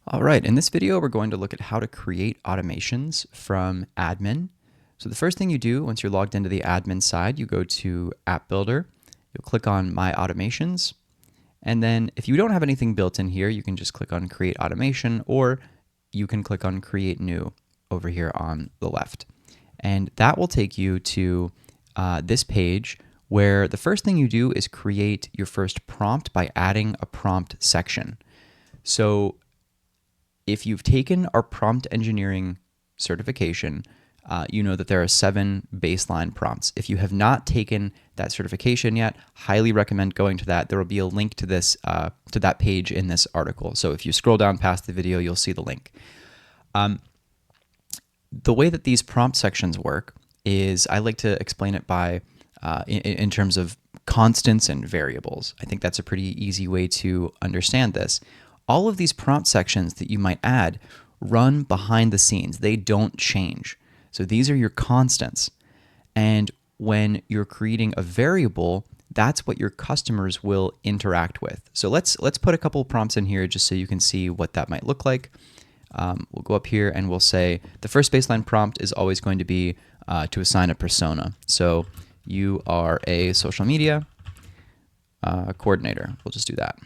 All right, in this video, we're going to look at how to create automations from admin. So the first thing you do once you're logged into the admin side, you go to App Builder, you'll click on My Automations, and then if you don't have anything built in here, you can just click on Create Automation, or you can click on Create New over here on the left. And that will take you to this page where the first thing you do is create your first prompt by adding a prompt section. So if you've taken our prompt engineering certification, you know that there are 7 baseline prompts. If you have not taken that certification yet, highly recommend going to that. There will be a link to this to that page in this article. So if you scroll down past the video, you'll see the link. The way that these prompt sections work is I like to explain it by in terms of constants and variables. I think that's a pretty easy way to understand this. All of these prompt sections that you might add run behind the scenes. They don't change. So these are your constants. And when you're creating a variable, that's what your customers will interact with. So let's put a couple of prompts in here just so you can see what that might look like. We'll go up here and we'll say the first baseline prompt is always going to be to assign a persona. So you are a social media coordinator. We'll just do that.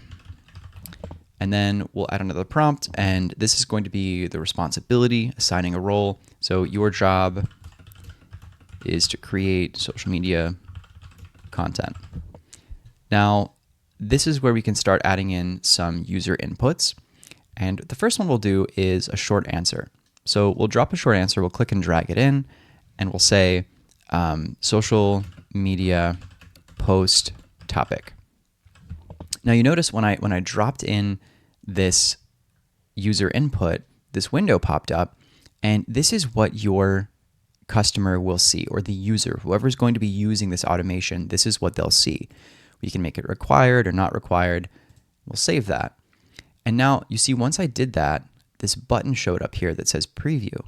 And then we'll add another prompt, and this is going to be the responsibility, assigning a role. So your job is to create social media content. Now, this is where we can start adding in some user inputs. And the first one we'll do is a short answer. So we'll drop a short answer, we'll click and drag it in, and we'll say social media post topic. Now you notice when I dropped in this user input, this window popped up, and this is what your customer will see, or the user, whoever's going to be using this automation, this is what they'll see. We can make it required or not required. We'll save that. And now you see, once I did that, this button showed up here that says preview.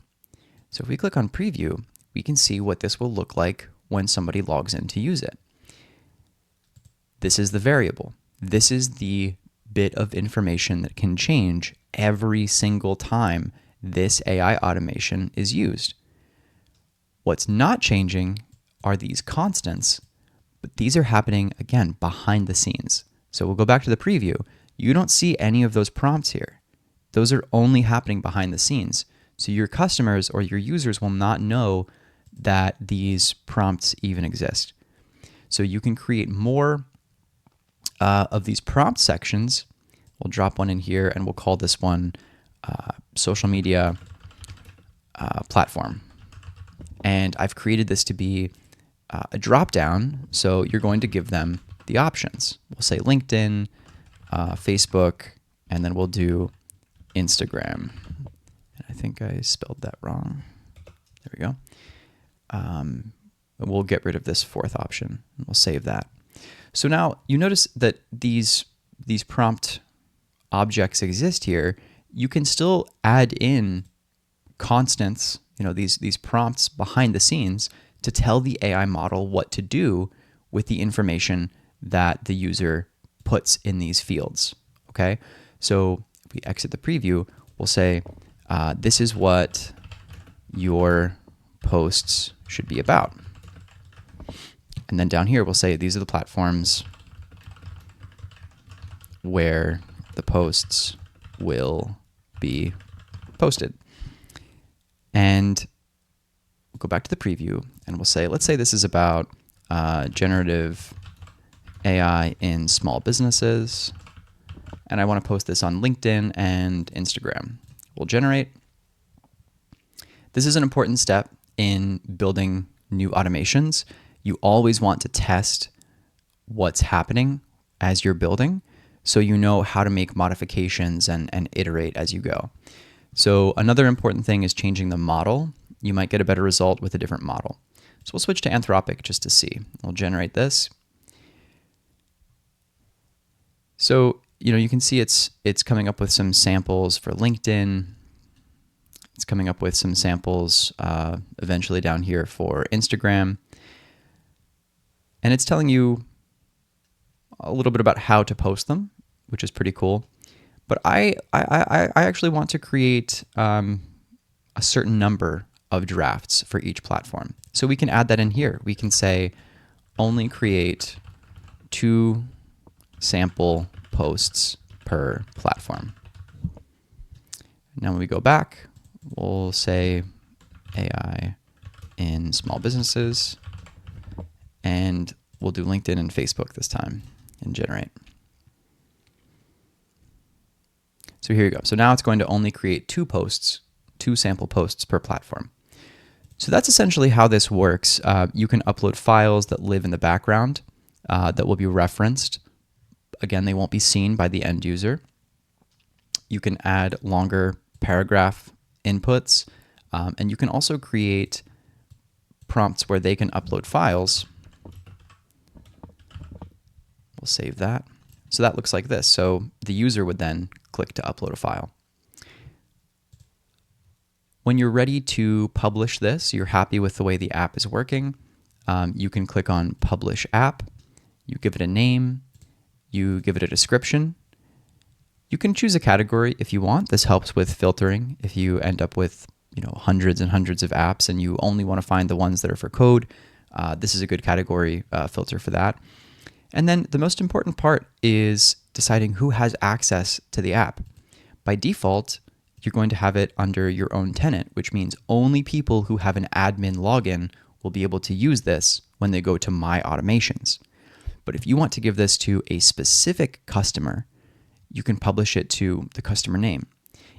So if we click on preview, we can see what this will look like when somebody logs in to use it. This is the variable. This is the bit of information that can change every single time this AI automation is used. What's not changing are these constants, but these are happening, again, behind the scenes. So we'll go back to the preview. You don't see any of those prompts here. Those are only happening behind the scenes. So your customers or your users will not know that these prompts even exist. So you can create more of these prompt sections. We'll drop one in here and we'll call this one social media platform. And I've created this to be a drop down. So you're going to give them the options. We'll say LinkedIn, Facebook, and then we'll do Instagram. And I think I spelled that wrong. There we go. We'll get rid of this fourth option and we'll save that. So now you notice that these prompt objects exist here. You can still add in constants, these prompts behind the scenes to tell the AI model what to do with the information that the user puts in these fields. Okay, so if we exit the preview, we'll say this is what your posts should be about. And then down here, we'll say these are the platforms where the posts will be posted. And we'll go back to the preview and we'll say, let's say this is about generative AI in small businesses. And I want to post this on LinkedIn and Instagram. We'll generate. This is an important step in building new automations. You always want to test what's happening as you're building so you know how to make modifications and iterate as you go. So another important thing is changing the model. You might get a better result with a different model. So we'll switch to Anthropic just to see. We'll generate this. So you can see it's coming up with some samples for LinkedIn. It's coming up with some samples eventually down here for Instagram. And it's telling you a little bit about how to post them, which is pretty cool. But I actually want to create a certain number of drafts for each platform. So we can add that in here. We can say only create 2 sample posts per platform. Now when we go back, we'll say AI in small businesses, and we'll do LinkedIn and Facebook this time and generate. So here you go. So now it's going to only create 2 posts, 2 sample posts per platform. So that's essentially how this works. You can upload files that live in the background that will be referenced. Again, they won't be seen by the end user. You can add longer paragraph inputs, and you can also create prompts where they can upload files. We'll save that. So that looks like this. So the user would then click to upload a file. When you're ready to publish this, you're happy with the way the app is working, you can click on Publish App. You give it a name. You give it a description. You can choose a category if you want. This helps with filtering. If you end up with hundreds and hundreds of apps and you only want to find the ones that are for code, this is a good category filter for that. And then the most important part is deciding who has access to the app. By default, you're going to have it under your own tenant, which means only people who have an admin login will be able to use this when they go to My Automations. But if you want to give this to a specific customer, you can publish it to the customer name.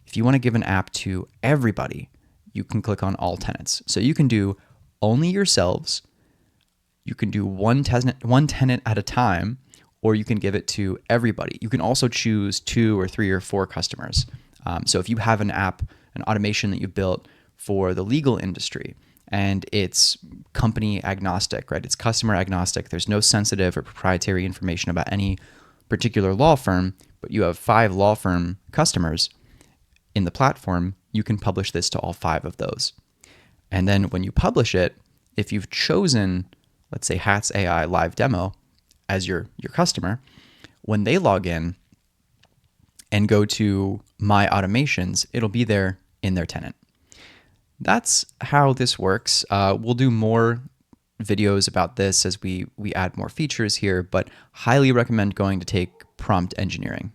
If you want to give an app to everybody, you can click on All Tenants. So you can do only yourselves, you can do one tenant at a time, or you can give it to everybody. You can also choose 2 or 3 or 4 customers. So if you have an app, an automation that you built for the legal industry, and it's company agnostic, right? It's customer agnostic. There's no sensitive or proprietary information about any particular law firm, but you have 5 law firm customers in the platform, you can publish this to all 5 of those. And then when you publish it, if you've chosen, let's say Hats AI live demo as your customer, when they log in and go to My Automations, it'll be there in their tenant. That's how this works. We'll do more videos about this as we add more features here, but highly recommend going to take prompt engineering.